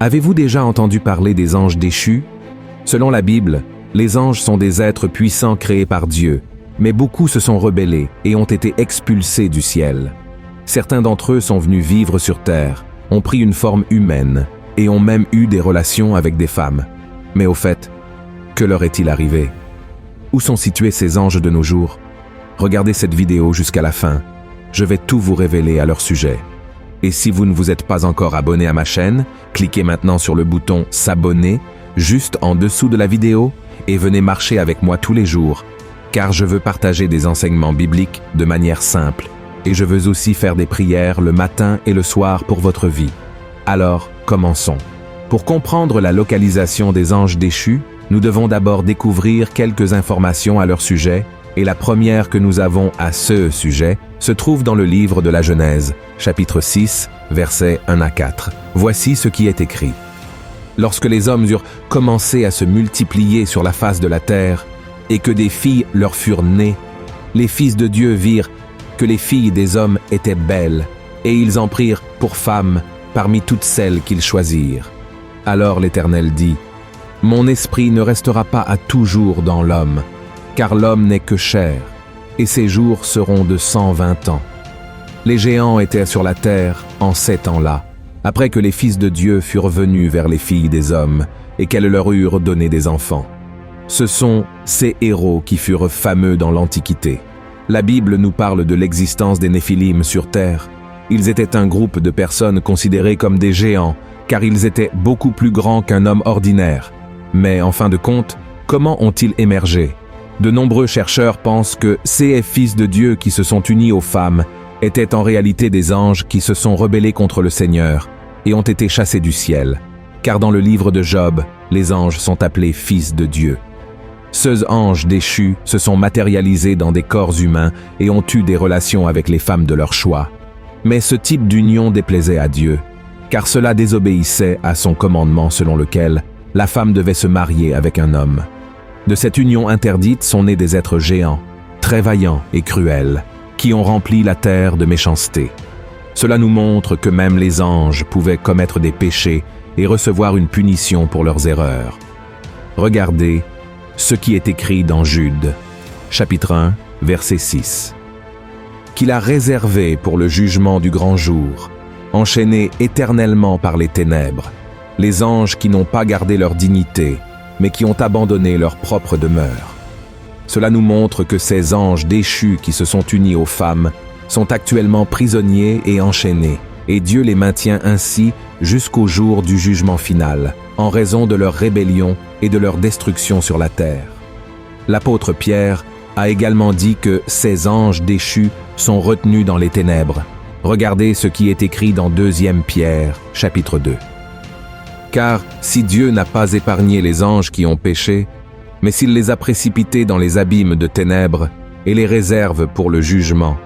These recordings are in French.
Avez-vous déjà entendu parler des anges déchus? Selon la Bible, les anges sont des êtres puissants créés par Dieu, mais beaucoup se sont rebellés et ont été expulsés du ciel. Certains d'entre eux sont venus vivre sur terre, ont pris une forme humaine et ont même eu des relations avec des femmes. Mais au fait, que leur est-il arrivé? Où sont situés ces anges de nos jours? Regardez cette vidéo jusqu'à la fin. Je vais tout vous révéler à leur sujet. Et si vous ne vous êtes pas encore abonné à ma chaîne, cliquez maintenant sur le bouton « S'abonner » juste en dessous de la vidéo et venez marcher avec moi tous les jours, car je veux partager des enseignements bibliques de manière simple et je veux aussi faire des prières le matin et le soir pour votre vie. Alors, commençons. Pour comprendre la localisation des anges déchus, nous devons d'abord découvrir quelques informations à leur sujet, et la première que nous avons à ce sujet se trouve dans le livre de la Genèse, chapitre 6, versets 1 à 4. Voici ce qui est écrit. Lorsque les hommes eurent commencé à se multiplier sur la face de la terre, et que des filles leur furent nées, les fils de Dieu virent que les filles des hommes étaient belles, et ils en prirent pour femmes parmi toutes celles qu'ils choisirent. Alors l'Éternel dit, « Mon esprit ne restera pas à toujours dans l'homme, car l'homme n'est que chair, et ses jours seront de 120 ans. » Les géants étaient sur la terre en ces temps-là, après que les fils de Dieu furent venus vers les filles des hommes, et qu'elles leur eurent donné des enfants. Ce sont ces héros qui furent fameux dans l'Antiquité. La Bible nous parle de l'existence des Néphilim sur terre. Ils étaient un groupe de personnes considérées comme des géants, car ils étaient beaucoup plus grands qu'un homme ordinaire. Mais en fin de compte, comment ont-ils émergé? De nombreux chercheurs pensent que ces fils de Dieu qui se sont unis aux femmes étaient en réalité des anges qui se sont rebellés contre le Seigneur et ont été chassés du ciel, car dans le livre de Job, les anges sont appelés fils de Dieu. Ces anges déchus se sont matérialisés dans des corps humains et ont eu des relations avec les femmes de leur choix. Mais ce type d'union déplaisait à Dieu, car cela désobéissait à son commandement selon lequel la femme devait se marier avec un homme. De cette union interdite sont nés des êtres géants, très vaillants et cruels, qui ont rempli la terre de méchanceté. Cela nous montre que même les anges pouvaient commettre des péchés et recevoir une punition pour leurs erreurs. Regardez ce qui est écrit dans Jude, chapitre 1, verset 6. Qu'il a réservé pour le jugement du grand jour, enchaînés éternellement par les ténèbres, les anges qui n'ont pas gardé leur dignité, mais qui ont abandonné leur propre demeure. Cela nous montre que ces anges déchus qui se sont unis aux femmes sont actuellement prisonniers et enchaînés, et Dieu les maintient ainsi jusqu'au jour du jugement final, en raison de leur rébellion et de leur destruction sur la terre. L'apôtre Pierre a également dit que ces anges déchus sont retenus dans les ténèbres. Regardez ce qui est écrit dans 2 Pierre, chapitre 2. Car si Dieu n'a pas épargné les anges qui ont péché, mais s'il les a précipités dans les abîmes de ténèbres et les réserve pour le jugement,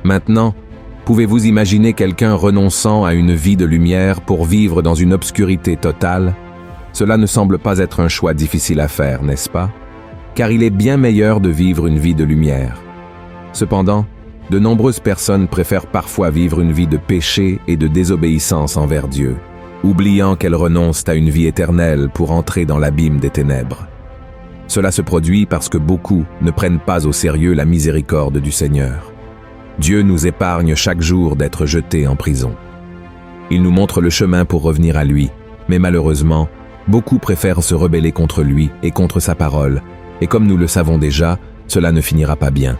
maintenant, pouvez-vous imaginer quelqu'un renonçant à une vie de lumière pour vivre dans une obscurité totale? Cela ne semble pas être un choix difficile à faire, n'est-ce pas? Car il est bien meilleur de vivre une vie de lumière. Cependant, de nombreuses personnes préfèrent parfois vivre une vie de péché et de désobéissance envers Dieu, oubliant qu'elles renoncent à une vie éternelle pour entrer dans l'abîme des ténèbres. Cela se produit parce que beaucoup ne prennent pas au sérieux la miséricorde du Seigneur. Dieu nous épargne chaque jour d'être jetés en prison. Il nous montre le chemin pour revenir à lui, mais malheureusement, beaucoup préfèrent se rebeller contre lui et contre sa parole, et comme nous le savons déjà, cela ne finira pas bien.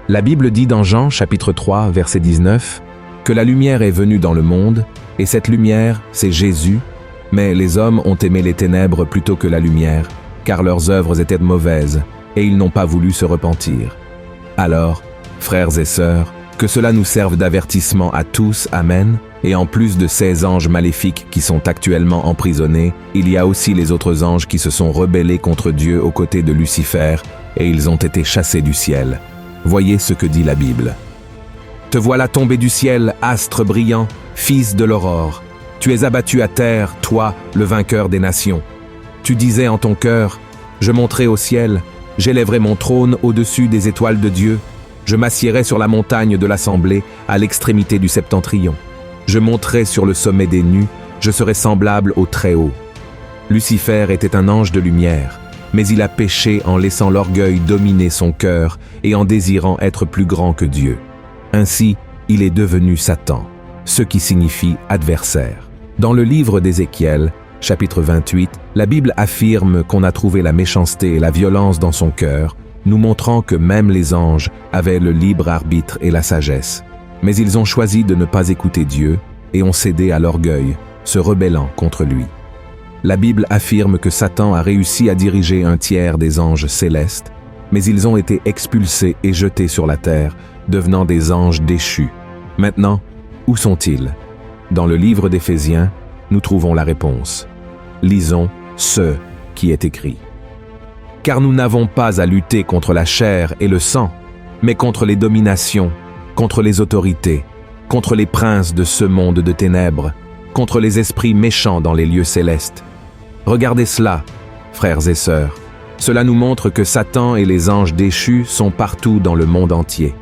La Bible dit dans Jean, chapitre 3, verset 19, que la lumière est venue dans le monde, et cette lumière, c'est Jésus, mais les hommes ont aimé les ténèbres plutôt que la lumière, car leurs œuvres étaient mauvaises, et ils n'ont pas voulu se repentir. Alors, frères et sœurs, que cela nous serve d'avertissement à tous, amen, et en plus de ces anges maléfiques qui sont actuellement emprisonnés, il y a aussi les autres anges qui se sont rebellés contre Dieu aux côtés de Lucifer, et ils ont été chassés du ciel. Voyez ce que dit la Bible. « Te voilà tombé du ciel, astre brillant, fils de l'aurore. Tu es abattu à terre, toi, le vainqueur des nations. Tu disais en ton cœur, je monterai au ciel, j'élèverai mon trône au-dessus des étoiles de Dieu, je m'assiérai sur la montagne de l'assemblée, à l'extrémité du septentrion. Je monterai sur le sommet des nues, je serai semblable au Très-Haut. Lucifer était un ange de lumière, mais il a péché en laissant l'orgueil dominer son cœur et en désirant être plus grand que Dieu. Ainsi, il est devenu Satan, ce qui signifie adversaire. Dans le livre d'Ézéchiel, chapitre 28, la Bible affirme qu'on a trouvé la méchanceté et la violence dans son cœur, nous montrant que même les anges avaient le libre arbitre et la sagesse. Mais ils ont choisi de ne pas écouter Dieu et ont cédé à l'orgueil, se rebellant contre lui. La Bible affirme que Satan a réussi à diriger un tiers des anges célestes, mais ils ont été expulsés et jetés sur la terre, devenant des anges déchus. Maintenant, où sont-ils? Dans le livre d'Éphésiens, nous trouvons la réponse. Lisons ce qui est écrit. Car nous n'avons pas à lutter contre la chair et le sang, mais contre les dominations, contre les autorités, contre les princes de ce monde de ténèbres, contre les esprits méchants dans les lieux célestes. Regardez cela, frères et sœurs. Cela nous montre que Satan et les anges déchus sont partout dans le monde entier.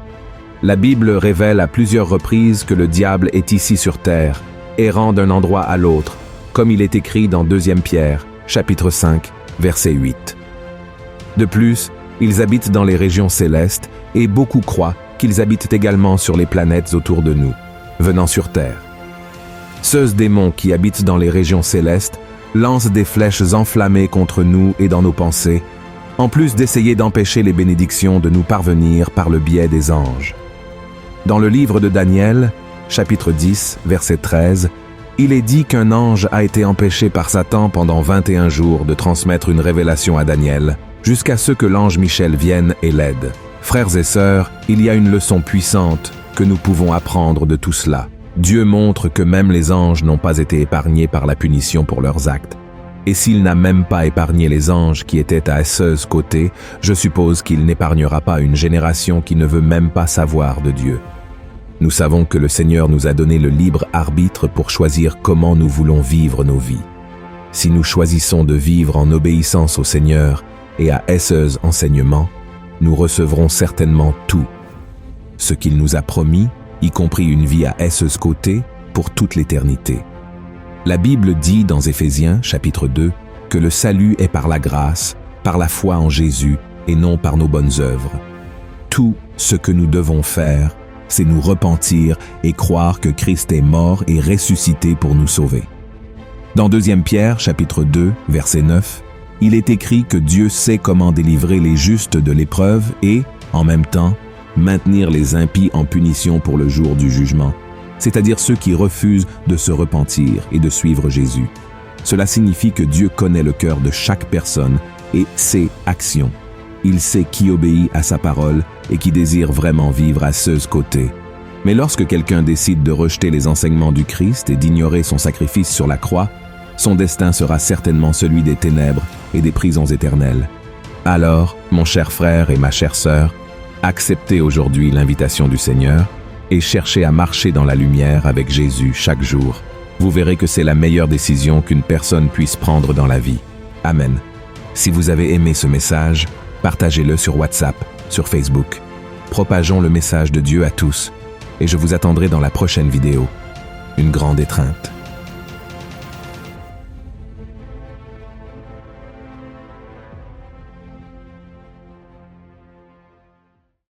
La Bible révèle à plusieurs reprises que le diable est ici sur terre, errant d'un endroit à l'autre, comme il est écrit dans 2 Pierre, chapitre 5, verset 8. De plus, ils habitent dans les régions célestes et beaucoup croient qu'ils habitent également sur les planètes autour de nous, venant sur terre. Ceux démons qui habitent dans les régions célestes lancent des flèches enflammées contre nous et dans nos pensées, en plus d'essayer d'empêcher les bénédictions de nous parvenir par le biais des anges. Dans le livre de Daniel, chapitre 10, verset 13, il est dit qu'un ange a été empêché par Satan pendant 21 jours de transmettre une révélation à Daniel, jusqu'à ce que l'ange Michel vienne et l'aide. Frères et sœurs, il y a une leçon puissante que nous pouvons apprendre de tout cela. Dieu montre que même les anges n'ont pas été épargnés par la punition pour leurs actes. Et s'il n'a même pas épargné les anges qui étaient à ses côtés, je suppose qu'il n'épargnera pas une génération qui ne veut même pas savoir de Dieu. Nous savons que le Seigneur nous a donné le libre arbitre pour choisir comment nous voulons vivre nos vies. Si nous choisissons de vivre en obéissance au Seigneur et à ses enseignements, nous recevrons certainement tout. Ce qu'il nous a promis, y compris une vie à ses côtés, pour toute l'éternité. La Bible dit dans Éphésiens, chapitre 2, que le salut est par la grâce, par la foi en Jésus, et non par nos bonnes œuvres. Tout ce que nous devons faire, c'est nous repentir et croire que Christ est mort et ressuscité pour nous sauver. Dans 2 Pierre, chapitre 2, verset 9, il est écrit que Dieu sait comment délivrer les justes de l'épreuve et, en même temps, maintenir les impies en punition pour le jour du jugement, c'est-à-dire ceux qui refusent de se repentir et de suivre Jésus. Cela signifie que Dieu connaît le cœur de chaque personne et ses actions. Il sait qui obéit à sa parole et qui désire vraiment vivre à ses côtés. Mais lorsque quelqu'un décide de rejeter les enseignements du Christ et d'ignorer son sacrifice sur la croix, son destin sera certainement celui des ténèbres et des prisons éternelles. Alors, mon cher frère et ma chère sœur, acceptez aujourd'hui l'invitation du Seigneur et cherchez à marcher dans la lumière avec Jésus chaque jour. Vous verrez que c'est la meilleure décision qu'une personne puisse prendre dans la vie. Amen. Si vous avez aimé ce message, partagez-le sur WhatsApp, sur Facebook. Propageons le message de Dieu à tous et je vous attendrai dans la prochaine vidéo. Une grande étreinte.